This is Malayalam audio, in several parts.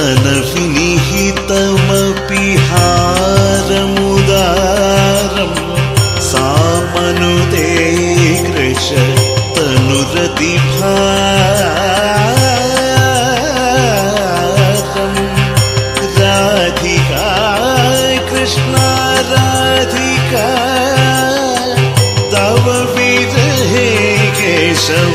तनविनिहितमपि हारमुदारं सामनुते कृश तनुरतिभारं राधिका कृष्णा राधिका तव विरहे केशव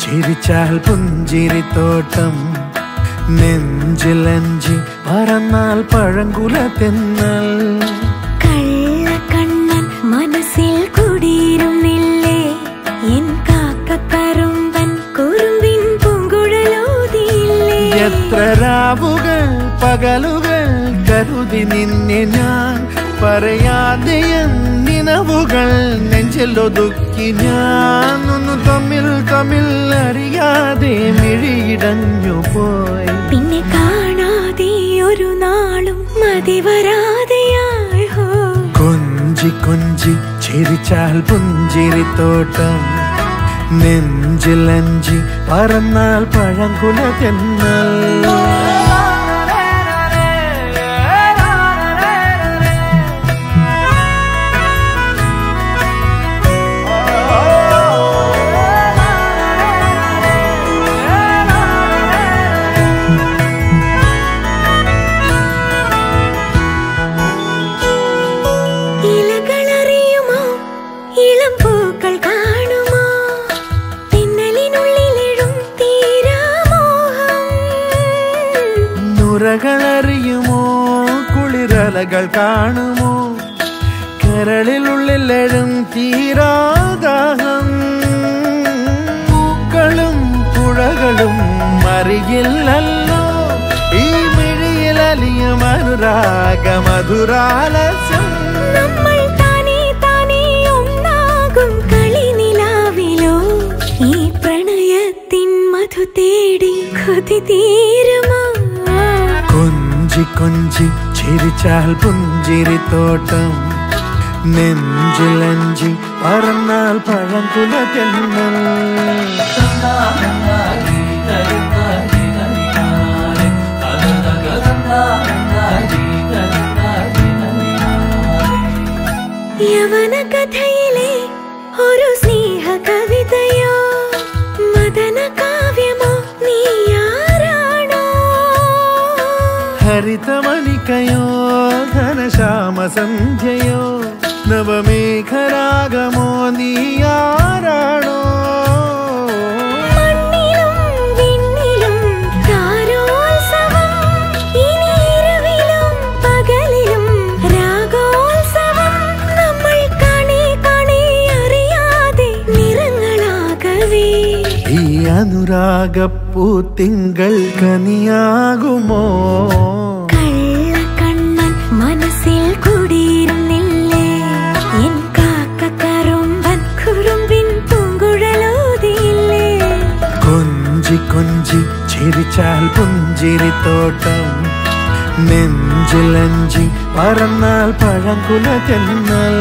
ചിരിച്ചാൽ പുഞ്ചിരിത്തോട്ടം നെഞ്ചിലഞ്ചി പറന്നാൽ പഴങ്കുല തെന്നൽ കള്ളക്കണ്ണൻ മനസ്സിൽ കുടിയിരുന്നില്ലേ എൻ കാക്കക്കറുമ്പൻ കുറുമ്പിൻ പൂങ്കുഴലൂതിയില്ലേ എത്ര രാവുകൾ പകലുകൾ കരുതി നിന്നെ ഞാൻ പറയാതെ നിനവുകൾ നെഞ്ചിലൊതുക്കി ഞാൻ ഒന്ന് തമ്മിൽ തമ്മിൽ അറിയാതെ മിഴിയിടഞ്ഞു പോയി പിന്നെ കാണാതെ ഒരു നാളും മതി വരാതെയായി കൊഞ്ചി കൊഞ്ചി ചിരിച്ചാൽ പുഞ്ചിരിത്തോട്ടം നെഞ്ചിലഞ്ചി പറന്നാൽ പഴങ്കുല തെന്നൽ കഥകൾ കാണുമോ? കരളിലുള്ളിലെഴും തീരാദാഹം. പൂക്കളും പുഴകളും അറിയില്ലല്ലോ ഈ മിഴിയിലലിയും അനുരാഗ മധുരാലസ്യം. നമ്മൾ താനേ താനേ ഒന്നാകും കളിനിലാവിലോ ഈ പ്രണയത്തിൻ മധു തേടി കൊതി തീരുമോ? കൊഞ്ചി കൊഞ്ചി ചിരിച്ചാൽ പുഞ്ചിരിത്തോട്ടം, നെഞ്ചിലഞ്ചി പറന്നാൽ പഴംകുല തെന്നൽ. യവന കഥയിലെ ഒരു സ്നേഹ കവിതയോ മദന കാവ്യമോ നീയാരാണോ? ഹരിതമണിക്കയോ ഘനശ്യാമ സന്ധ്യയോ നവമേഘരാഗമോ നീയാരാണോ? മണ്ണിലും വിണ്ണിലും താരോത്സവം, ഇനി ഇരവിലും പകലിലും രാഗോത്സവം. നമ്മൾ കാണേ കാണേ അറിയാതെ നിറങ്ങളാകവേ ഈ അനുരാഗപ്പൂത്തിങ്കൾ കനിയാകുമോ? കള്ളക്കണ്ണൻ മനസ്സിൽ കുടിയിരുന്നില്ലേ എൻ കാക്കക്കറുമ്പൻ കുറുമ്പിൻ പൂങ്കുഴലൂതിയില്ലേ? കൊഞ്ചി കൊഞ്ചി ചിരിച്ചാൽ പുഞ്ചിരിത്തോട്ടം, നെഞ്ചിലഞ്ചി പറന്നാൽ പഴംകുല തെന്നൽ.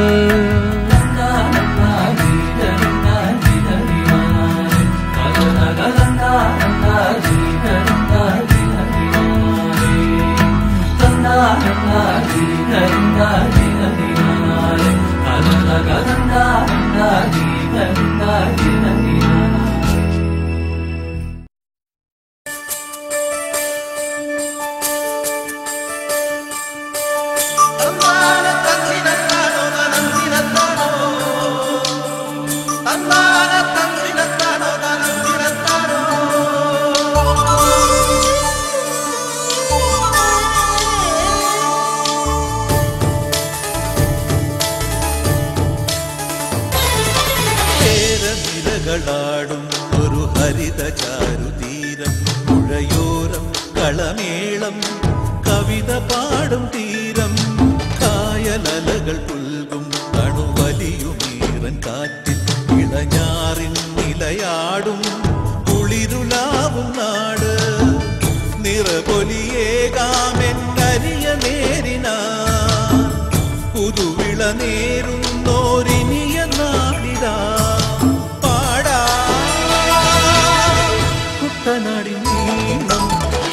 ാടും ഒരു ഹരിത ചാരുതീരം, പുഴയോരം കളമേളം കവിത പാടും തീരം. കായലലകൾ പുൽകും കണുവലിയുമീറൻ കാറ്റിൽ ഇളഞ്ഞാറിൻ നിലയാടും കുളിരുലാവും നാട്. നിറപൊലിയേകാമെന്നരിയ നേരിനാ പുതുവിള നേരുന്നോരിനിയ നാടിതാ. കുട്ടനാടിനീണം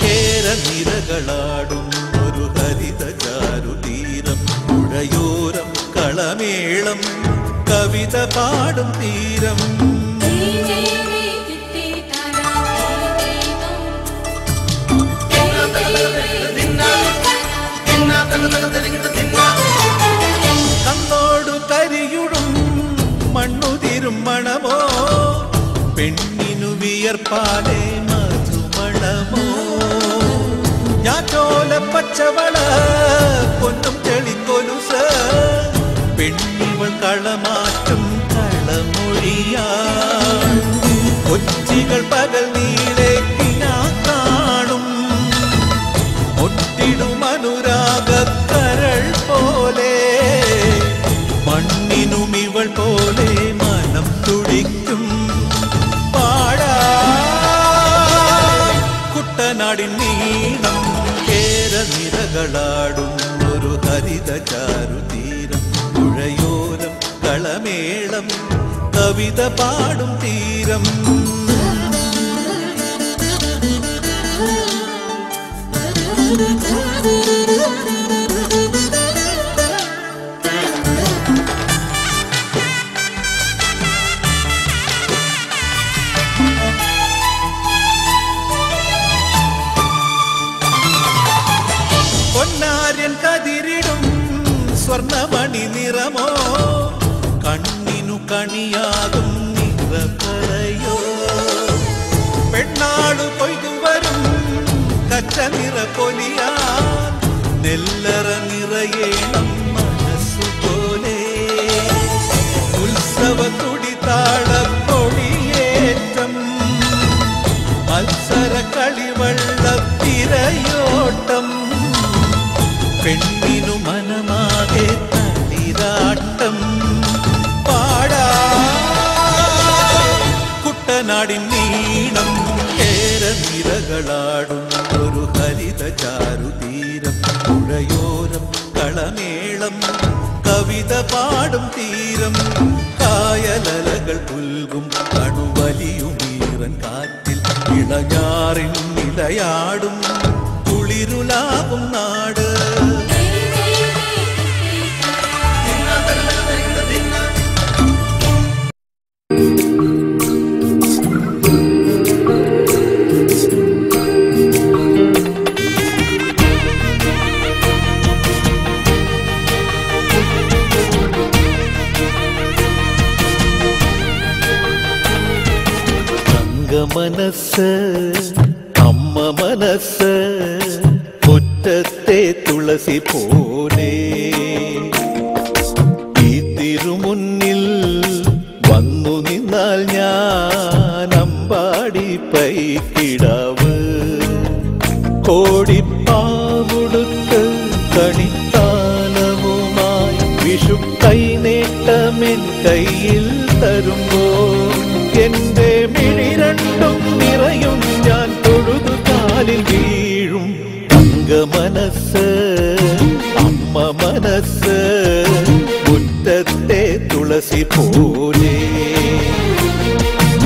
കേരനിരകളാടും ഒരു ഹരിത ചാരുതീരം, പുഴയോരം കളമേളം കവിത പാടും തീരം. കണ്ണോടു കരിയുടും മണ്ണുതിരും മണമോ, പെണ്ണിനു വിയർപ്പാലെ മധുമണമോ. ഞാറ്റോല പച്ചവള പൊന്നും ചെളിക്കൊലുസ്, പെണ്ണിവൾ കളമാറ്റും കളമൊഴിയാ. കൊച്ചികൾ പകൽ നീളേക്കിനാ കാണും, ഒട്ടിടും അനുരാഗക്കരൾ പോലെ. മണ്ണിനും ഇവൾ പോലെ മനം തുടിക്കും. കുട്ടനാടിൻ നീണം കേരനിരകളാടും ഒരു ഹരിത ചാരുതീരം, പുഴയോരം കളമേളം കവിത പാടും തീരം. പൊന്നാര്യൻ കതിരിടും സ്വർണമണി നിറമോ, കണ്ണിനു കണിയാകും നിറപ്പറയോ. പെണ്ണാളു കൊയ്തുവരും കച്ച നിറ പൊലിയാൻ നെല്ലറ നിറയേണം മനസ്സുപോലെ ഉത്സവ തുടിതാളപ്പൊടിയേറ്റം മത്സര കളിവള്ളത്തിരയോട്ടം പെണ്ണിനു മനമാകെ തളിരാട്ടം പാടാ കുട്ടനാടിൻ നീണം കേരനിരകളാടും ഒരു ഹരിത ചാരുതീരം പുഴയോരം കളമേളം കവിത പാടും തീരം കായലലകൾ പുൽകും കടുവലിയുമീറൻ കാറ്റിൽ ഇളഞ്ഞാറിൻ നിലയാടും കുളിരുലാകും നാട് മനസ്സ് അമ്മ മനസ്സ് മുറ്റത്തെ തുളസി പോലെ ഈ തിരുമുന്നിൽ വന്നു നിന്നാൽ ഞാൻ അമ്പാടി പൈക്കിടാവ് കോടിപ്പാവുടുത്ത് കണിത്താലവുമായി വിഷു കൈനേട്ടമെൻ കയ്യിൽ തരുമ്പോൾ എന്റെ മിഴി രണ്ടും നിറയും ഞാൻ തൊഴുതു കാലിൽ വീഴും തങ്ക മനസ്സ് അമ്മ മനസ്സ് മുറ്റത്തെ തുളസി പോലെ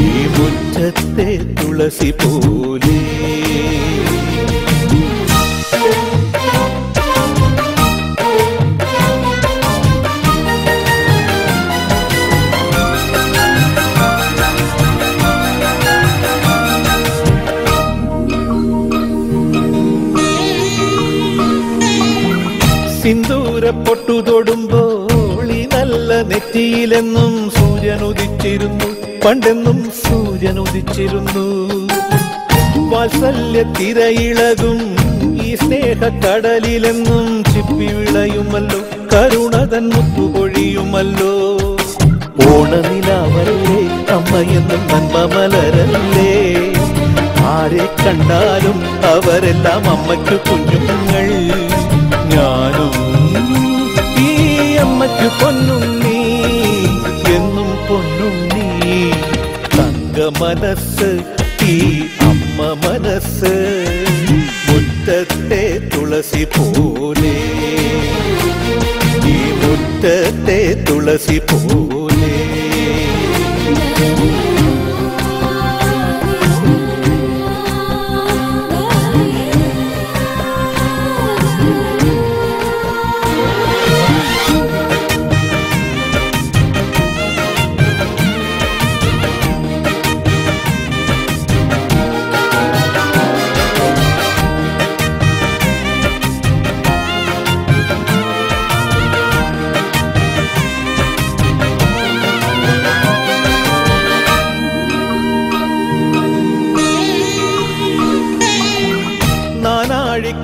ഈ മുറ്റത്തെ തുളസി പോലെ സിന്ദൂര പൊട്ടു തൊടുമ്പോൾ ഈ നല്ല നെറ്റിയിലെന്നും സൂര്യൻ ഉദിച്ചിരുന്നു പണ്ടെന്നും സൂര്യൻ ഉദിച്ചിരുന്നു വാത്സല്യ തിരയിളകും ഈ സ്നേഹക്കടലിലെന്നും ചിപ്പി വിളയുമല്ലോ കരുണതൻ മുത്തുപൊഴിയുമല്ലോ ഓണനിലാവല്ലേ അമ്മയെന്നും നന്മ മലരല്ലേ ആരെ കണ്ടാലും അവരെല്ലാം അമ്മയ്ക്ക് കുഞ്ഞുങ്ങൾ ഞാനും ഈ അമ്മയ്ക്ക് പൊന്നുണ്ണി എന്നും പൊന്നുണ്ണി തങ്ക മനസ്സ് ഈ അമ്മ മനസ്സ് മുറ്റത്തെ തുളസി പോലെ ഈ മുറ്റത്തെ തുളസി പോലെ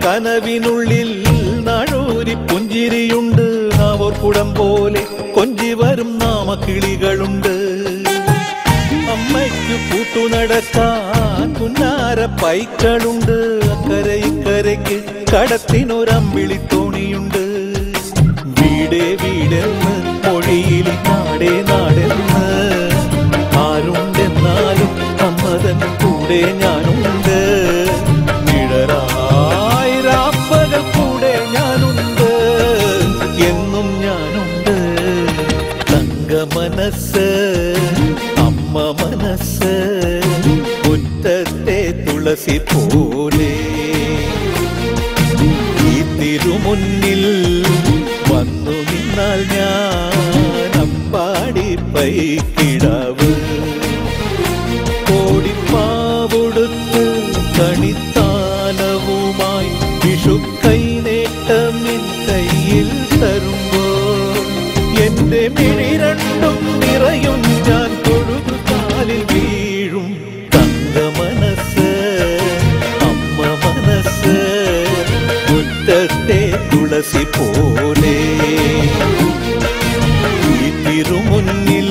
കനവിനുള്ളിൽ നാഴൂരി പുഞ്ചിരിയുണ്ട് നാവോർക്കുടം പോലെ കൊഞ്ചി വരും നാമക്കിളികളുണ്ട് അമ്മയ്ക്കു കൂട്ടുനടക്കാൻ കുന്നാര പൈക്കളുണ്ട് അക്കരെ ഇക്കരയ്ക്ക് കടത്തിനൊരമ്പിളിത്തോണിയുണ്ട് വീടേ വീടെന്ന് മൊഴിയിൽ നാടേ നാടെന്ന് ആരുണ്ടെന്നാലും അമ്മതൻ കൂടെ ഞാനുണ്ട് കൂടെ ഞാനുണ്ട് എന്നും ഞാനുണ്ട് തങ്ക മനസ്സ് അമ്മ മനസ്സ് മുറ്റത്തെ തുളസി പോലെ ഈ തിരുമുന്നിൽ വന്നു നിന്നാൽ ഞാൻ അമ്പാടി പൈക്കിടാവ് കോടിപ്പാവുടുത്ത് കണിത്താലവുമായി വിഷു കൈനേട്ടമിൻ കയ്യിൽ തരുമ്പോൾ എന്റെ മിഴി രണ്ടും നിറയും ഞാൻ തൊഴുതു കാലിൽ വീഴും തങ്ക മനസ്സ് അമ്മ മനസ്സ് മുറ്റത്തെ തിരുമുന്നിൽ